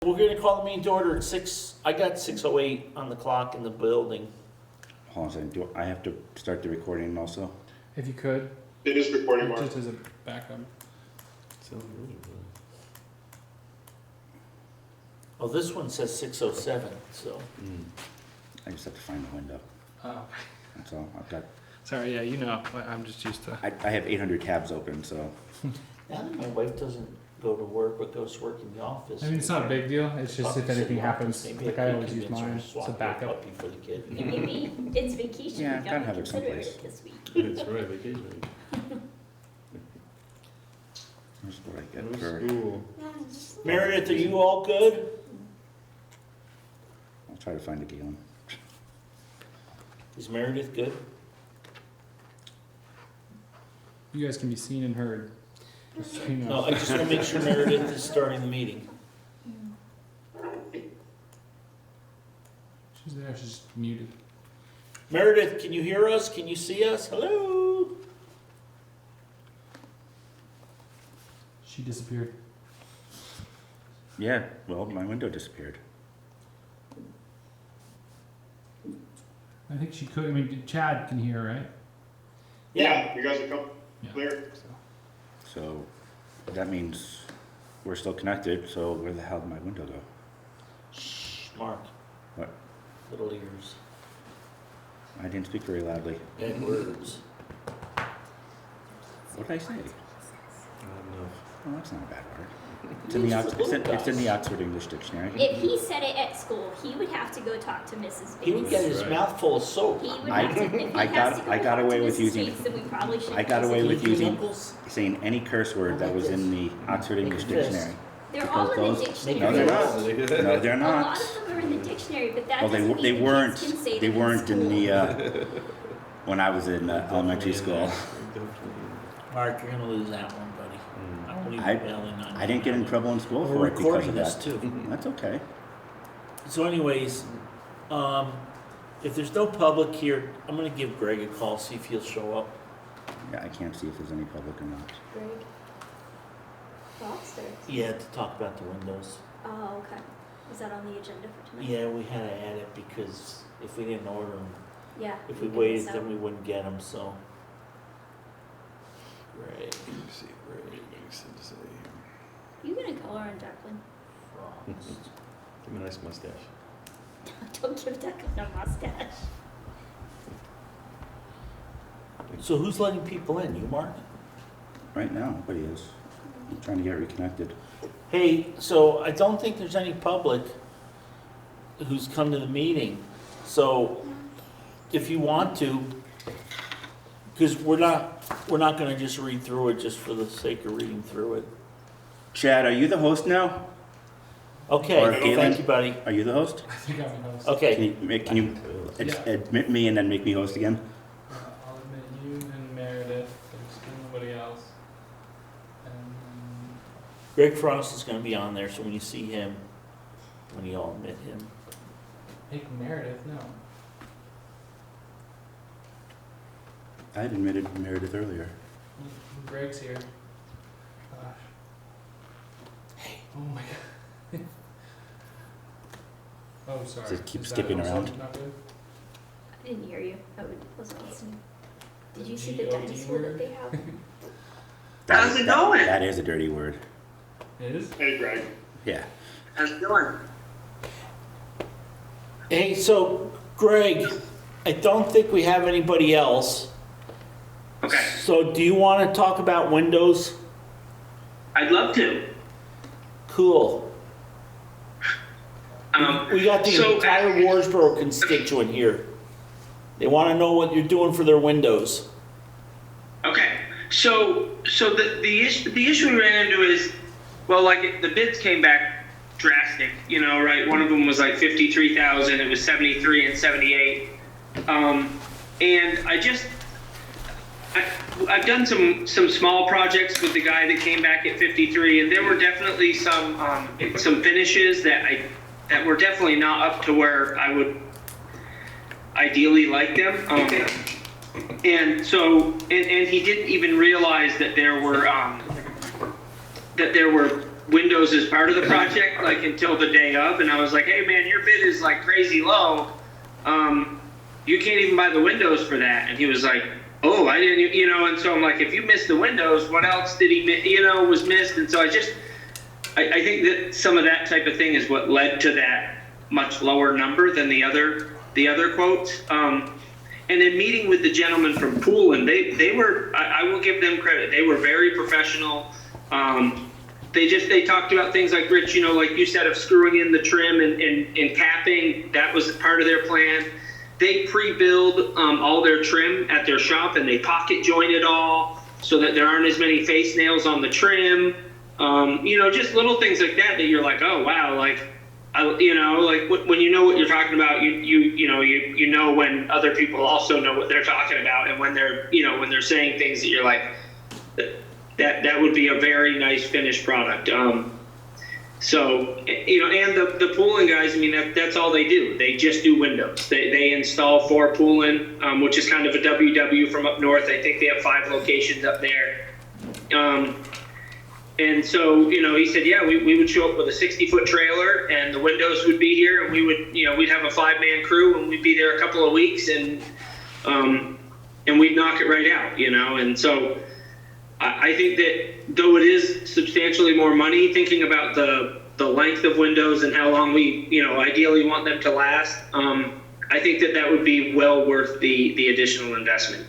we're gonna call the meeting to order at 6, I got 6:08 on the clock in the building. Hold on a second, do I have to start the recording also? If you could, It is recording, Mark. just as a backup. Oh, this one says 6:07, so. I just have to find the window, Oh, that's all. I've got, sorry, yeah, you know, I'm just used to. I have 800 tabs open, so. Now that my wife doesn't go to work, but goes to work in the office. I mean, it's not a big deal, it's just if anything happens, Maybe like I always use mine, it's a backup. Puppy for the kid. Maybe it's vacation. Yeah, You I've gotta gotta have it consider someplace. this week. That's right, vacation. Here's what I get for, School. Meredith, are you all good? I'll try to find a Galen. Is Meredith good? You guys can be seen and heard. Just so you No, know. I just wanna make sure Meredith is starting the meeting. She's there, she's just muted. Meredith, can you hear us? Can you see us? Hello? She disappeared. Yeah, well, my window disappeared. I think she could, I mean, Chad can hear, right? Yeah, you guys are Yeah. clear. So that means we're still connected, so where the hell did my window go? Shh, Mark. What? Little ears. I didn't speak very loudly. Bad words. What did I say? Oh, that's not a bad word. It's It's in the, for Ox- it's in, little it's in the guys. Oxford English Dictionary. If he said it at school, he would have to go talk to Mrs. Bates. He would get his Right. mouth full of soap. He would I- have to, if he I has got- to go I got talk away to with Mrs. using- Bates, then we probably should. I got use away it. with using, Knuckles? saying any curse word that was in the Oxford English Make a fist. Dictionary. They're all in the Because dictionary. No, they're not. No, they're A not. lot of them are in the dictionary, but that Well, doesn't mean they the weren't, kids can say they them in weren't in school. the, when I was in elementary school. Mark, you're gonna lose that one, buddy. I won't even I- bailing on you. I didn't get in trouble in school We're for it because recording of this that. too. That's okay. So anyways, if there's no public here, I'm gonna give Greg a call, see if he'll show up. Yeah, I can't see if there's any public or not. Greg Foster. Yeah, to talk about the windows. Oh, okay. Is that on the agenda for tonight? Yeah, we had to add it because if we didn't order them, Yeah. if we can waited, miss out. then we wouldn't get them, so. Greg You gonna color on Declan? Frost. Give me a nice mustache. Don't give Declan a mustache. So who's letting people in? You, Mark? Right now, nobody is. I'm trying to get reconnected. Hey, so I don't think there's any public who's come to the meeting. So if you want to, because we're not gonna just read through it just for the sake of reading through it. Chad, are you the host now? Okay, Or thank Galen? you, buddy. Are you the host? I think I'm the host. Can Okay, you admit me and then make me host again? I'll admit you and Meredith, there's still nobody else. And Greg Frost is gonna be on there, so when you see him, when you all admit him. make Meredith, no. I had admitted Meredith earlier. Greg's here. Gosh. Hey. Oh my god. Oh, sorry. Does it keep Is that skipping also around? not good? I didn't hear you. I wasn't listening. Did you see the G-O-D dinosaur that word? they have? How's it going? That is a dirty word. It is? Hey, Greg. Yeah. How's it going? Hey, so Greg, I don't think we have anybody else. Okay, So do you wanna talk about Windows? I'd love to. Cool. We got the so- entire Warsboro constituent here. They want to know what you're doing for their windows. Okay, so the issue we ran into is, well, like the bids came back drastic, you know, right? One of them was like 53,000. It was 73 and 78. And I've done some small projects with the guy that came back at 53, and there were definitely some finishes that were definitely not up to where I would ideally like them. And so, and he didn't even realize that there were windows as part of the project, like until the day of, and I was like, hey man, your bid is like crazy low. You can't even buy the windows for that. And he was like, oh, I didn't, and so I'm like, if you missed the windows, what else did he, was missed? And so I think that some of that type of thing is what led to that much lower number than the other quotes. And in meeting with the gentleman from Poolin, they were, I will give them credit, they were very professional. They talked about things like, Rich, like you said, of screwing in the trim and capping. That was part of their plan. They pre-build all their trim at their shop, and they pocket joint it all so that there aren't as many face nails on the trim. Just little things like that you're like, oh wow, like, like when you know what you're talking about, you know when other people also know what they're talking about, and when they're saying things that you're like, that would be a very nice finished product. So, and the Poolin guys, I mean, that's all they do. They just do windows. They install for Poolin, which is kind of a WW from up north. I think they have 5 locations up there. And so, he said, yeah, we would show up with a 60-foot trailer, and the windows would be here, and we would, we'd have a 5-man crew, and we'd be there a couple of weeks, and we'd knock it right out, and so I think that though it is substantially more money, thinking about the length of windows and how long we, ideally want them to last, I think that would be well worth the additional investment.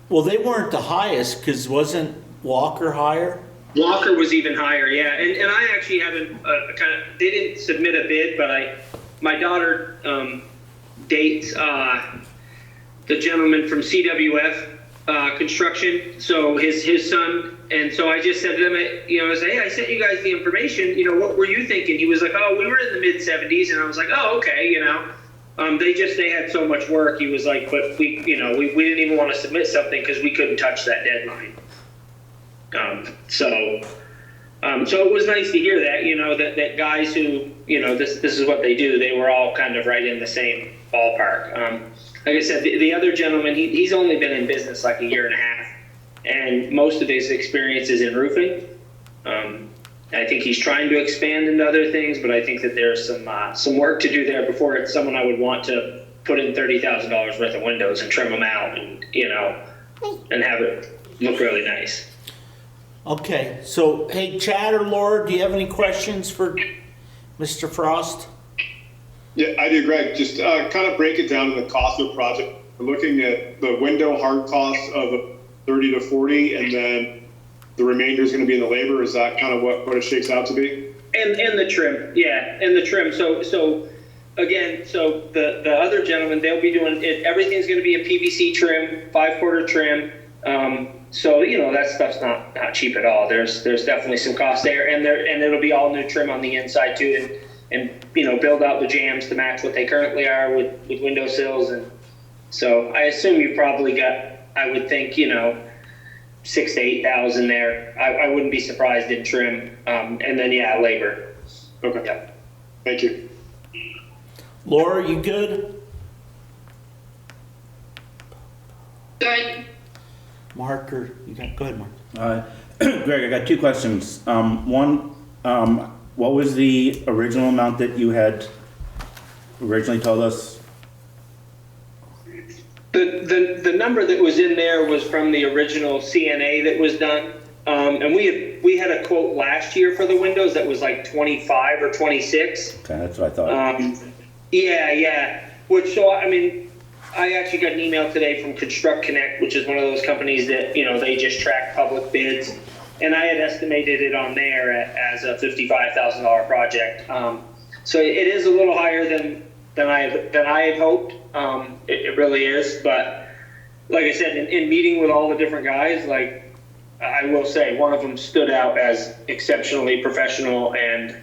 Well, they weren't the highest, because wasn't Walker higher? Walker was even higher, yeah. And I actually haven't they didn't submit a bid, but my daughter dates the gentleman from CWF construction, so his son, and so I just said to them, I said, hey, I sent you guys the information, what were you thinking? He was like, oh, we were in the mid-70s, and I was like, oh, okay, they had so much work. He was like, but we didn't even want to submit something because we couldn't touch that deadline. So it was nice to hear that, that guys who, this is what they do, they were all kind of right in the same ballpark. Like I said, the other gentleman, he's only been in business like a year and a half, and most of his experience is in roofing. I think he's trying to expand into other things, but I think that there's some work to do there before it's someone I would want to put in $30,000 worth of windows and trim them out and, and have it look really nice. Okay, so, hey, Chad or Laura, do you have any questions for Mr. Frost? Yeah, I do, Greg. Just kind of break it down to the cost of the project. We're looking at the window hard costs of 30 to 40, and then the remainder is going to be in the labor. Is that kind of what it shakes out to be? And the trim, yeah, and the trim. So again, the other gentleman, they'll be doing it. Everything's going to be a PVC trim, 5/4 trim. So that stuff's not cheap at all. There's definitely some cost there, and it'll be all new trim on the inside too, and build out the jams to match what they currently are with windowsills. And so I assume you probably got, I would think, 6,000 to 8,000 there. I wouldn't be surprised in trim, and then labor. Okay. Yeah. Thank you. Laura, you good? Good. Mark, or you got? Go ahead, Mark. Greg, I got 2 questions. One, what was the original amount that you had originally told us? The number that was in there was from the original CNA that was done, and we had a quote last year for the windows that was like 25 or 26. Okay, that's what I thought. Yeah. Which, so I mean, I actually got an email today from Construct Connect, which is one of those companies that they just track public bids, and I had estimated it on there as a $55,000 project. So it is a little higher than I had hoped. It really is, but like I said, in meeting with all the different guys, like I will say, one of them stood out as exceptionally professional and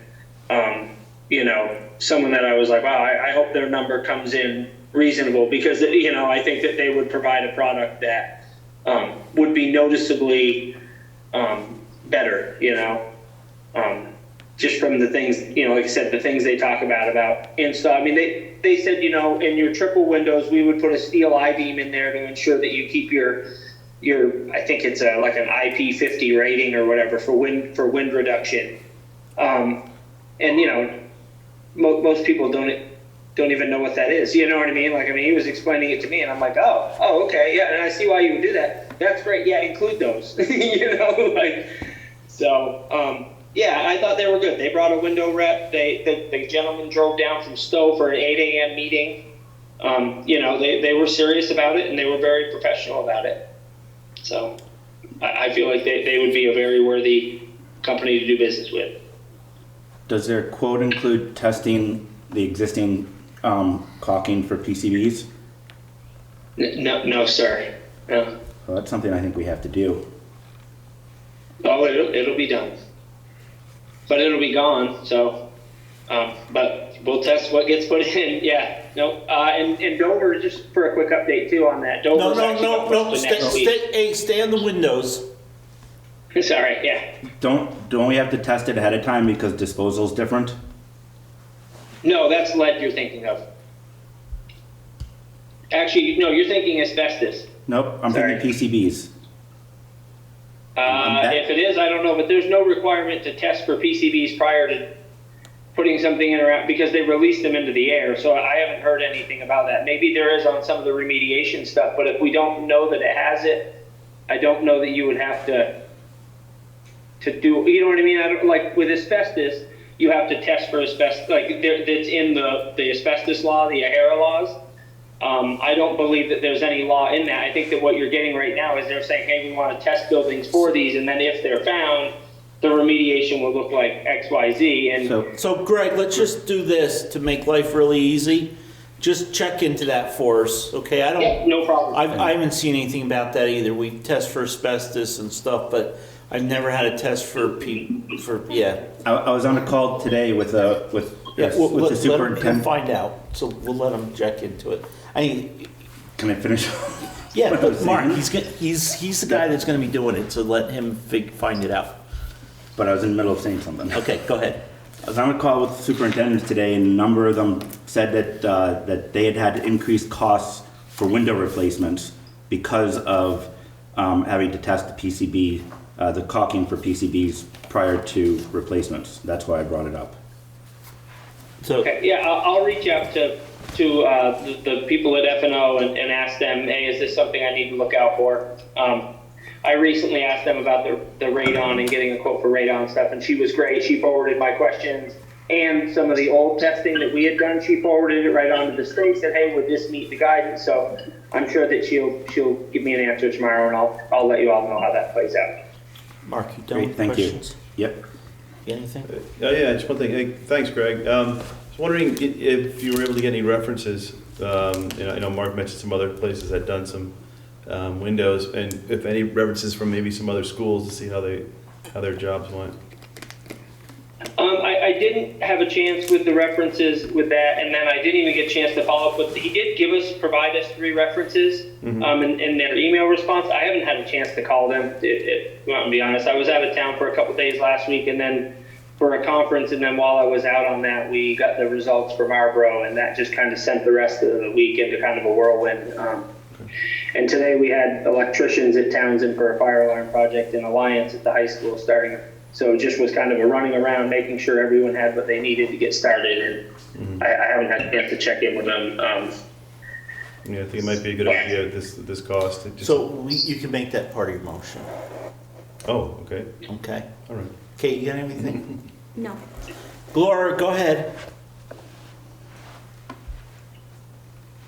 someone that I was like, wow, I hope their number comes in reasonable, because I think that they would provide a product that would be noticeably better, just from the things, like I said, the things they talk about install. I mean, they said, in your triple windows, we would put a steel I-beam in there to ensure that you keep your I think it's like an IP50 rating or whatever for wind reduction. And you know, most people don't even know what that is. You know what I mean? Like, I mean, he was explaining it to me, and I'm like, oh, okay, yeah, and I see why you would do that. That's great. Yeah, include those. You know, like, so, yeah, I thought they were good. They brought a window rep. The gentleman drove down from Stowe for an 8 a.m. meeting. You know, they were serious about it, and they were very professional about it. So, I feel like they would be a very worthy company to do business with. Does their quote include testing the existing caulking for PCBs? No, sir. No. Well, that's something I think we have to do. Oh, it'll be done, but it'll be gone. So, but we'll test what gets put in. Yeah, no. And Dover, just for a quick update too on that. Dover's No, stay on the windows. Sorry, yeah. Don't we have to test it ahead of time because disposal's different? No, that's lead you're thinking of. Actually, no, you're thinking asbestos. Nope, I'm Sorry. thinking PCBs. If it is, I don't know, but there's no requirement to test for PCBs prior to putting something in around, because they release them into the air. So I haven't heard anything about that. Maybe there is on some of the remediation stuff, but if we don't know that it has it, I don't know that you would have to do, you know what I mean? I don't, like with asbestos, you have to test for asbestos, like that's in the asbestos law, the AHERA laws. I don't believe that there's any law in that. I think that what you're getting right now is they're saying, hey, we want to test buildings for these, and then if they're found, the remediation will look like X, Y, Z. And So Greg, let's just do this to make life really easy. Just check into that for us, okay? yeah, no problem. I haven't seen anything about that either. We test for asbestos and stuff, but I've never had a test for yeah. I was on a call today with Yeah, the let him superintendent. find out, so we'll let him check into it. I mean, Can I finish? yeah, what I was but Mark, saying? he's the guy that's gonna be doing it, so let him find it out. But I was in the middle of saying something. Okay, go ahead. I was on a call with the superintendents today, and a number of them said that they had increased costs for window replacements because of having to test the PCB, the caulking for PCBs prior to replacements. That's why I brought it up. So, Okay, yeah, I'll reach out to the people at F&O and ask them, hey, is this something I need to look out for? I recently asked them about the radon and getting a quote for radon stuff, and she was great. She forwarded my questions and some of the old testing that we had done. She forwarded it right on to the state, said, hey, would this meet the guidance? So I'm sure that she'll give me an answer tomorrow, and I'll let you all know how that plays out. Mark, you done Great, with thank you. questions? Yep. Anything? Yeah, just one thing. Hey, thanks, Greg. I was wondering if you were able to get any references. I know Mark mentioned some other places that done some windows, and if any references from maybe some other schools to see how their jobs went. I didn't have a chance with the references with that, and then I didn't even get a chance to follow up with. He did provide us 3 references in their email response. I haven't had a chance to call them. To be honest, I was out of town for a couple days last week, and then for a conference, and then while I was out on that, we got the results from Brattleboro, and that just kind of sent the rest of the week into kind of a whirlwind. And today we had electricians at Townsend for a fire alarm project in Alliance at the high school starting. So it just was kind of a running around, making sure everyone had what they needed to get started. And I haven't had a chance to check in with them. Yeah, I think it might be a good idea at this cost. So you can make that part of your motion, Oh, okay. okay? All right. Kate, you got anything? No. Gloria, go ahead.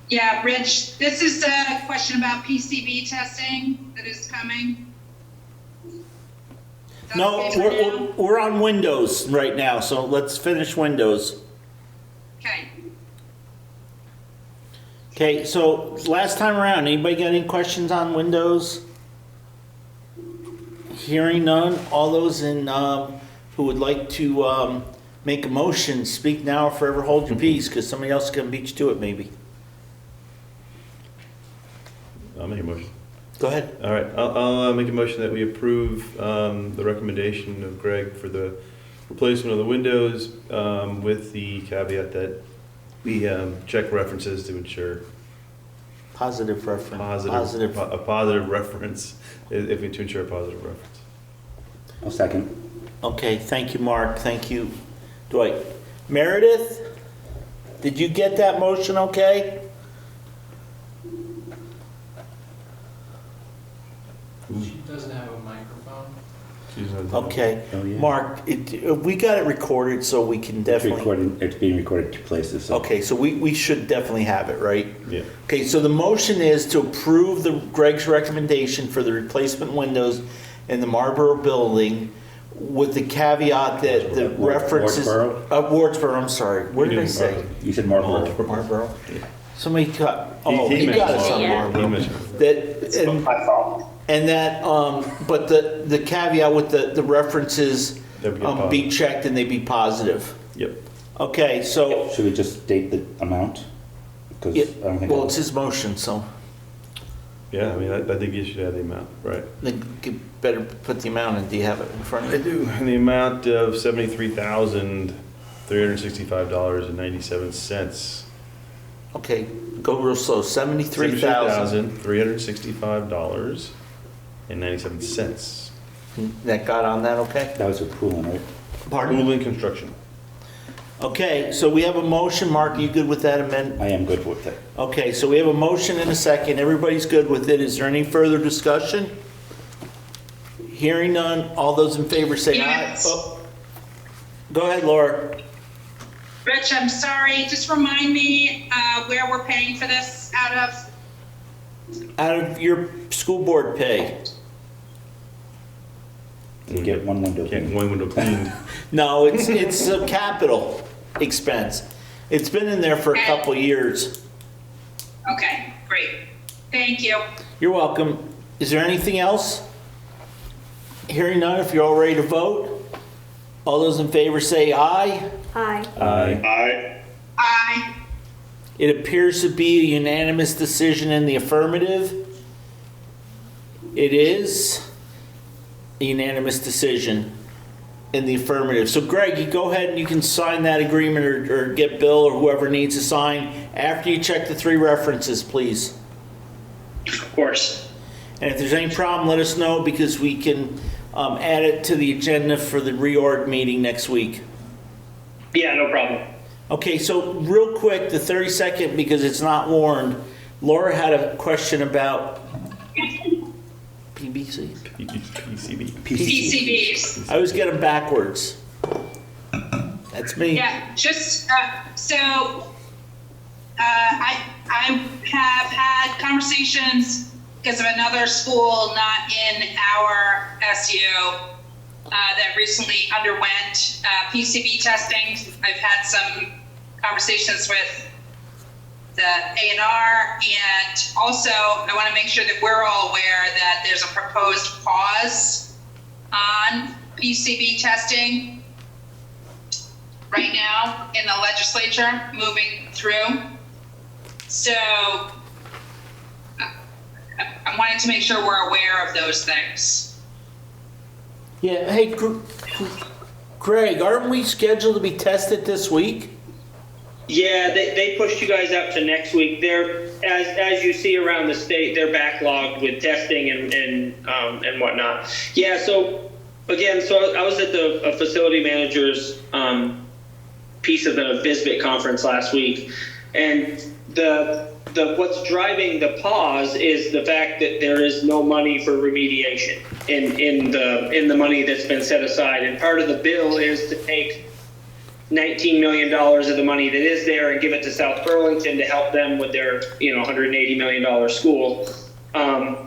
Yeah, Rich, this is a question about PCB testing that is coming. Is that No, okay for now? we're on Windows right now, so let's finish Windows. Okay. Okay, so last time around, anybody got any questions on Windows? Hearing none, all those who would like to make a motion, speak now or forever hold your peace, because somebody else can beat you to it maybe. I'll make a motion. Go ahead. All right, I'll make a motion that we approve the recommendation of Greg for the replacement of the windows with the caveat that we check references to ensure Positive reference. a positive reference, to ensure a positive reference. I'll second. Okay, thank you, Mark. Thank you, Dwight. Meredith, did you get that motion okay? She doesn't have a microphone. Okay. Oh, yeah. Mark, we got it recorded, so we can definitely. It's being recorded 2 places, so. Okay, so we should definitely have it, right? Yeah. Okay, so the motion is to approve Greg's recommendation for the replacement windows in the Marlboro building with the caveat that the references. Wardsboro? Wardsboro, I'm sorry. What did I say? You said Marlboro. Marlboro? Yeah. Somebody got, he mentioned got us on Yeah. Marlboro. He mentioned That, and that, but the caveat with the references That'd be a be checked and they be positive. Yep. Okay, so, Should we just state the amount? Because yeah, I don't think. well, it's his motion, so Yeah, I mean, I think you should have the amount, right? then you better put the amount in. Do you have it in front of you? In the amount of $73,365.97. Okay, go real slow. 73,000. $73,365.97. That got on that, okay? That was with Poolin, right? Pardon? Pool and construction. Okay, so we have a motion. Mark, are you good with that amendment? I am good with it. Okay, so we have a motion and a second. Everybody's good with it. Is there any further discussion? Hearing none. All those in favor say aye. Yes. Oh. Go ahead, Laura. Rich, I'm sorry, just remind me where we're paying for this out of? Out of your school board pay. You get one window. Can't cleaned. one window cleaned. No, it's a capital expense. It's been in there for a couple years. Okay, great. Thank you. You're welcome. Is there anything else? Hearing none, if you're all ready to vote, all those in favor say aye. Aye. Aye. Aye. It appears to be a unanimous decision in the affirmative. It is a unanimous decision in the affirmative. So Greg, you go ahead and you can sign that agreement or get Bill or whoever needs to sign after you check the 3 references, please. Of course. And if there's any problem, let us know because we can add it to the agenda for the reorg meeting next week. Yeah, no problem. Okay, so real quick, the 30-second, because it's not warned, Laura had a question about PBC. PCB. PCBs. I always get them backwards. That's me. Yeah, just, I have had conversations because of another school not in our SU that recently underwent PCB testing. I've had some conversations with the A&R, and also I want to make sure that we're all aware that there's a proposed pause on PCB testing right now in the legislature moving through. So I wanted to make sure we're aware of those things. Yeah, hey, Greg, aren't we scheduled to be tested this week? Yeah, they pushed you guys out to next week. They're, as you see around the state, they're backlogged with testing and whatnot. Yeah, so again, so I was at the facility manager's piece of the BISBIT conference last week, and the what's driving the pause is the fact that there is no money for remediation in the money that's been set aside, and part of the bill is to take $19 million of the money that is there and give it to South Burlington to help them with their $180 million school. But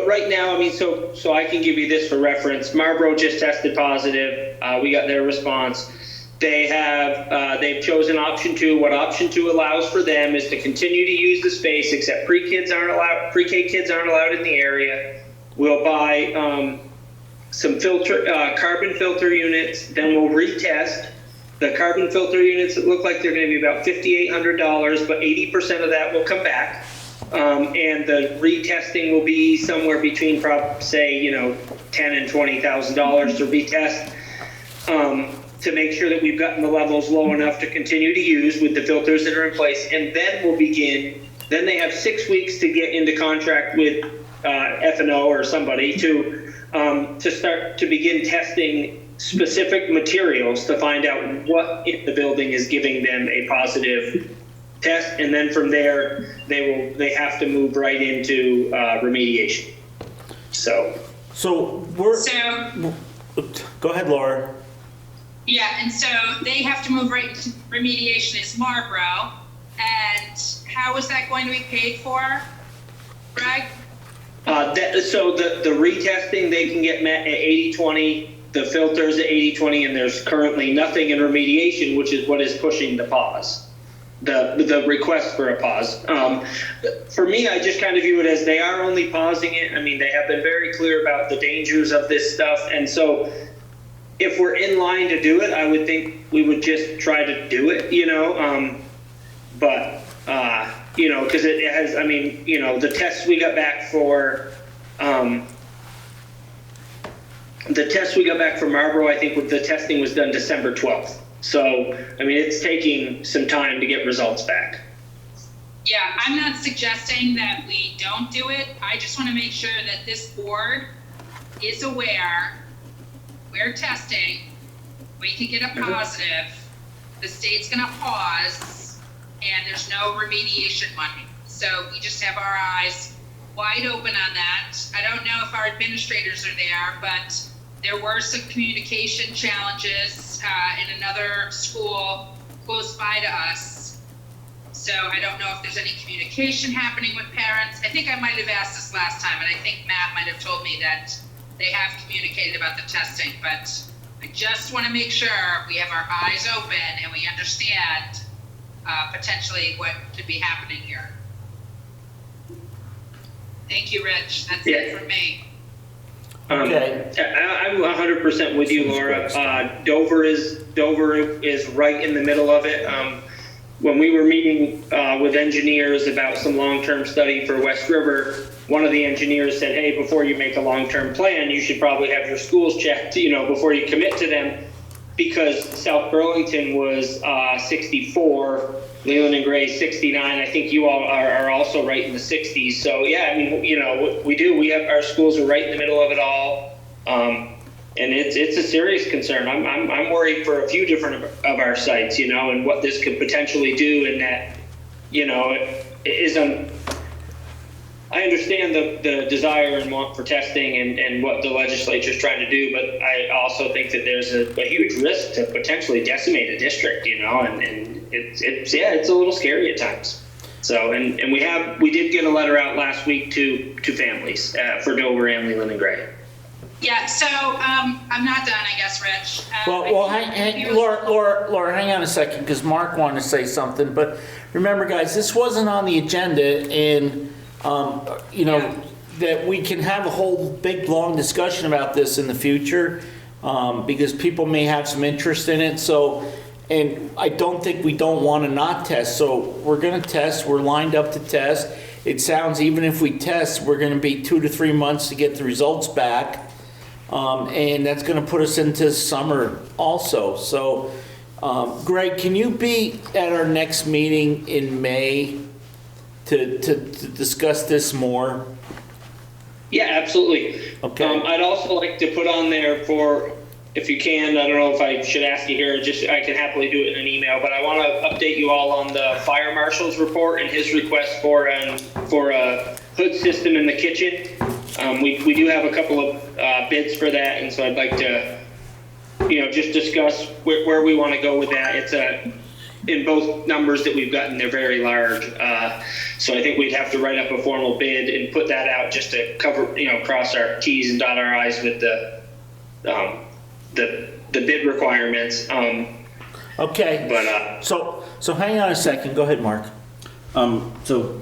right now, I mean, so I can give you this for reference. Marlboro just tested positive. We got their response. They've chosen option 2. What option 2 allows for them is to continue to use the space, except pre-K kids aren't allowed in the area. We'll buy some carbon filter units, then we'll retest. The carbon filter units that look like they're going to be about $5,800, but 80% of that will come back. And the retesting will be somewhere between say $10,000 and $20,000 to retest, to make sure that we've gotten the levels low enough to continue to use with the filters that are in place. And then we'll begin. Then they have 6 weeks to get into contract with F&O or somebody to start to begin testing specific materials to find out what in the building is giving them a positive test, and then from there they have to move right into remediation. So we're, So, go ahead, Laura. yeah, and so they have to move right into remediation is Marlboro. And how is that going to be paid for, Greg? So the retesting, they can get met at 80/20, the filters at 80/20, and there's currently nothing in remediation, which is what is pushing the pause, the request for a pause. For me, I just kind of view it as they are only pausing it. I mean, they have been very clear about the dangers of this stuff, and so if we're in line to do it, I would think we would just try to do it, but because it has, I mean, the tests we got back for, Marlboro, I think the testing was done December 12th. So, I mean, it's taking some time to get results back. Yeah, I'm not suggesting that we don't do it. I just want to make sure that this board is aware we're testing, we could get a positive, the state's going to pause, and there's no remediation money. So we just have our eyes wide open on that. I don't know if our administrators are there, but there were some communication challenges in another school close by to us. So I don't know if there's any communication happening with parents. I think I might have asked this last time, and I think Matt might have told me that they have communicated about the testing, but I just want to make sure we have our eyes open and we understand potentially what could be happening here. Thank you, Rich. That's it from me. Okay. I'm 100% with you, Laura. Dover is right in the middle of it. When we were meeting with engineers about some long-term study for West River, one of the engineers said, hey, before you make a long-term plan, you should probably have your schools checked, before you commit to them, because South Burlington was 64, Leland and Gray 69. I think you all are also right in the 60s. So yeah, I mean, we do. We have our schools are right in the middle of it all, and it's a serious concern. I'm worried for a few different of our sites, and what this could potentially do, and that, it isn't. I understand the desire and want for testing and what the legislature is trying to do, but I also think that there's a huge risk to potentially decimate a district, and it's a little scary at times. So, and we did get a letter out last week to families for Dover and Leland and Gray. Yeah, so I'm not done, I guess, Rich. Laura, hang on a second, because Mark wanted to say something. But remember, guys, this wasn't on the agenda, and that we can have a whole big long discussion about this in the future, because people may have some interest in it. So, and I don't think we don't want to not test. So we're going to test. We're lined up to test. It sounds even if we test, we're going to be 2 to 3 months to get the results back. And that's going to put us into summer also. So, Greg, can you be at our next meeting in May to discuss this more? Yeah, absolutely. Okay. I'd also like to put on there for, if you can, I don't know if I should ask you here, I can happily do it in an email, but I want to update you all on the fire marshal's report and his request for a hood system in the kitchen. We do have a couple of bids for that, and so I'd like to, just discuss where we want to go with that. It's in both numbers that we've gotten, they're very large. So I think we'd have to write up a formal bid and put that out just to cover, cross our T's and dot our I's with the bid requirements. Okay. But so hang on a second. Go ahead, Mark. So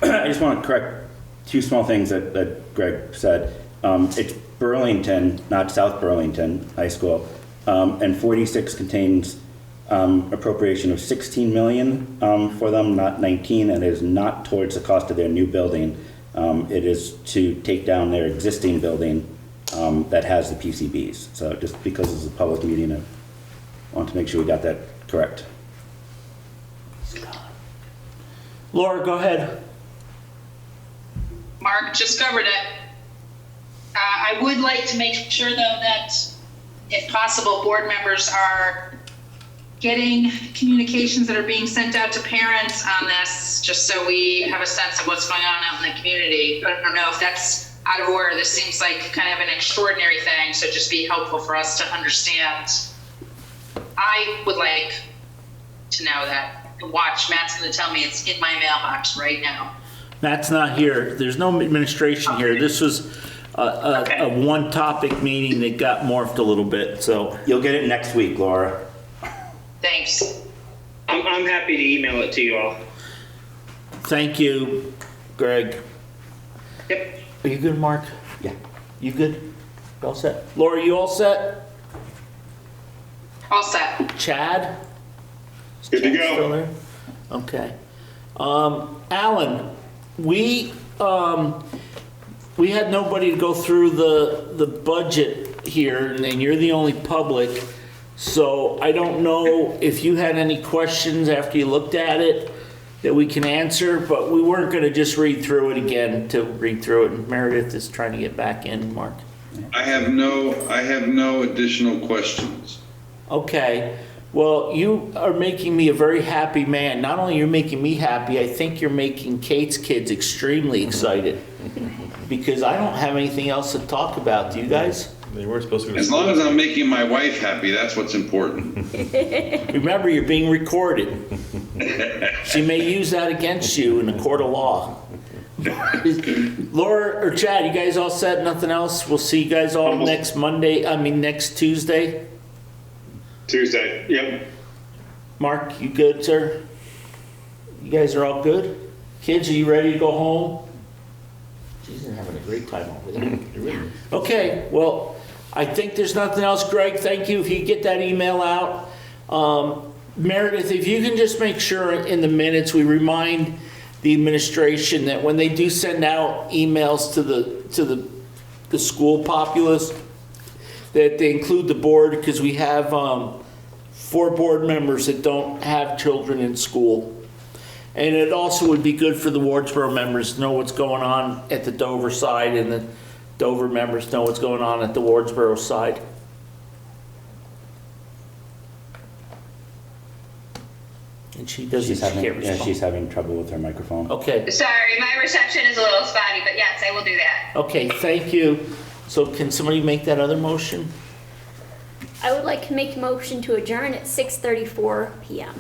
I just want to correct 2 small things that Greg said. It's Burlington, not South Burlington High School, and 46 contains appropriation of 16 million for them, not 19, and it is not towards the cost of their new building. It is to take down their existing building that has the PCBs. So just because it's a public meeting, I want to make sure we got that correct. Laura, go ahead. Mark just covered it. I would like to make sure, though, that if possible, board members are getting communications that are being sent out to parents on this, just so we have a sense of what's going on out in the community. I don't know if that's out of order. This seems like kind of an extraordinary thing, so just be helpful for us to understand. I would like to know that. Watch, Matt's going to tell me it's in my mailbox right now. Matt's not here. There's no administration here. This was a one-topic meeting that got morphed a little bit, so. You'll get it next week, Laura. Thanks. I'm happy to email it to you all. Thank you, Greg. Yep. Are you good, Mark? Yeah. You good? You all set? Laura, you all set? All set. Chad? Good to Chad still go. there? Okay. Alan, we had nobody to go through the budget here, and you're the only public. So I don't know if you had any questions after you looked at it that we can answer, but we weren't going to just read through it again to read through it. And Meredith is trying to get back in, Mark. I have no additional questions. Okay. Well, you are making me a very happy man. Not only are you making me happy, I think you're making Kate's kids extremely excited. Because I don't have anything else to talk about. Do you guys? They weren't supposed to. As long as I'm making my wife happy, that's what's important. Remember, you're being recorded. She may use that against you in a court of law. Laura or Chad, you guys all set? Nothing else? We'll see you guys all next Tuesday. Tuesday, yep. Mark, you good, sir? You guys are all good? Kids, are you ready to go home? She's having a great time over there. Okay, well, I think there's nothing else. Greg, thank you. If you get that email out. Meredith, if you can just make sure in the minutes we remind the administration that when they do send out emails to the school populace, that they include the board, because we have 4 board members that don't have children in school. And it also would be good for the Wardsboro members to know what's going on at the Dover side, and the Dover members know what's going on at the Wardsboro side. And she doesn't, She's she can't having, respond. she's having trouble with her microphone. Okay, Sorry, my reception is a little spotty, but yes, I will do that. okay, thank you. So can somebody make that other motion? I would like to make a motion to adjourn at 6:34 p.m.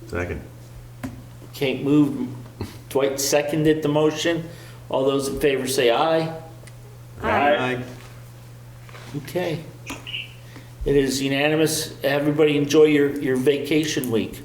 Second. Kate moved, Dwight seconded the motion. All those in favor say aye. Aye. Okay. It is unanimous. Everybody enjoy your vacation week.